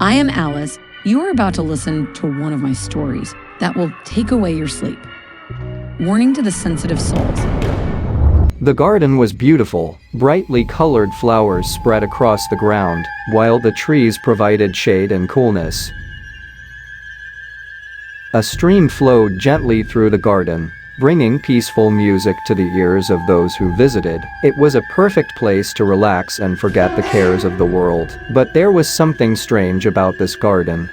I am Alice. You are about to listen to one of my stories that will take away your sleep. Warning to the sensitive souls. The garden was beautiful. Brightly colored flowers spread across the ground, while the trees provided shade and coolness. A stream flowed gently through the garden, bringing peaceful music to the ears of those who visited. It was a perfect place to relax and forget the cares of the world. But there was something strange about this garden.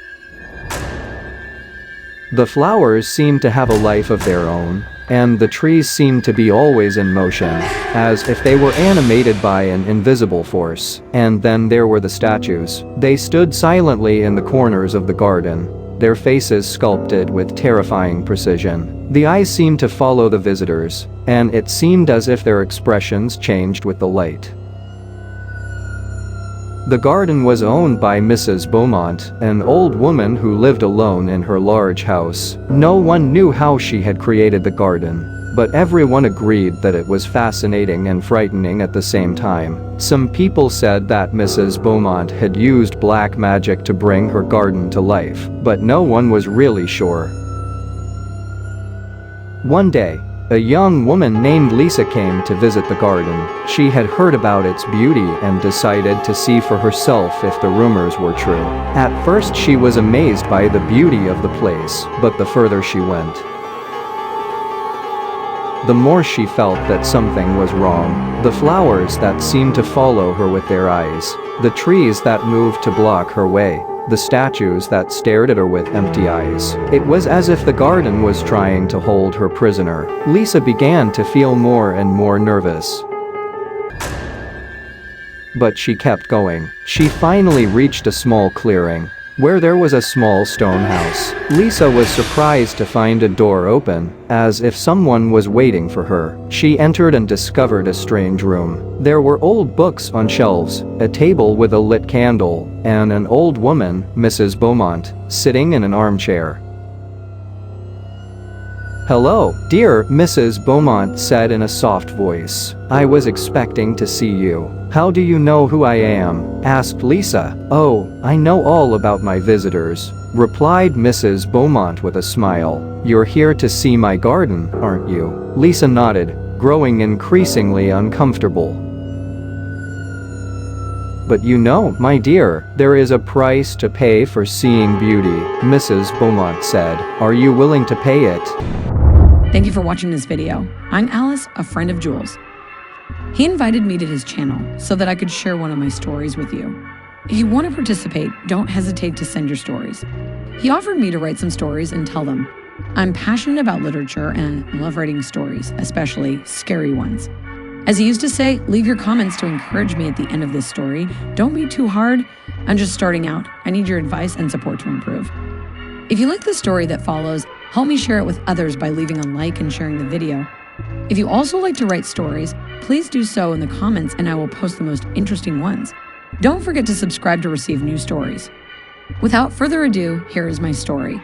The flowers seemed to have a life of their own, and the trees seemed to be always in motion, as if they were animated by an invisible force. And then there were the statues. They stood silently in the corners of the garden, their faces sculpted with terrifying precision. The eyes seemed to follow the visitors, and it seemed as if their expressions changed with the light. The garden was owned by Mrs. Beaumont, an old woman who lived alone in her large house. No one knew how she had created the garden, but everyone agreed that it was fascinating and frightening at the same time. Some people said that Mrs. Beaumont had used black magic to bring her garden to life, but no one was really sure. One day, a young woman named Lisa came to visit the garden. She had heard about its beauty and decided to see for herself if the rumors were true. At first she was amazed by the beauty of the place, but the further she went, the more she felt that something was wrong. The flowers that seemed to follow her with their eyes, the trees that moved to block her way, the statues that stared at her with empty eyes. It was as if the garden was trying to hold her prisoner. Lisa began to feel more and more nervous. But she kept going. She finally reached a small clearing, where there was a small stone house. Lisa was surprised to find a door open, as if someone was waiting for her. She entered and discovered a strange room. There were old books on shelves, a table with a lit candle, and an old woman, Mrs. Beaumont, sitting in an armchair. "Hello, dear," Mrs. Beaumont said in a soft voice. "I was expecting to see you." "How do you know who I am?" asked Lisa. "Oh, I know all about my visitors," replied Mrs. Beaumont with a smile. "You're here to see my garden, aren't you?" Lisa nodded, growing increasingly uncomfortable. "But you know, my dear, there is a price to pay for seeing beauty," Mrs. Beaumont said. "Are you willing to pay it?" Thank you for watching this video. I'm Alice, a friend of Jules. He invited me to his channel so that I could share one of my stories with you. If you want to participate, don't hesitate to send your stories. He offered me to write some stories and tell them. I'm passionate about literature and love writing stories, especially scary ones. As he used to say, leave your comments to encourage me at the end of this story. Don't be too hard. I'm just starting out. I need your advice and support to improve. If you like the story that follows, help me share it with others by leaving a like and sharing the video. If you also like to write stories, please do so in the comments and I will post the most interesting ones. Don't forget to subscribe to receive new stories. Without further ado, here is my story.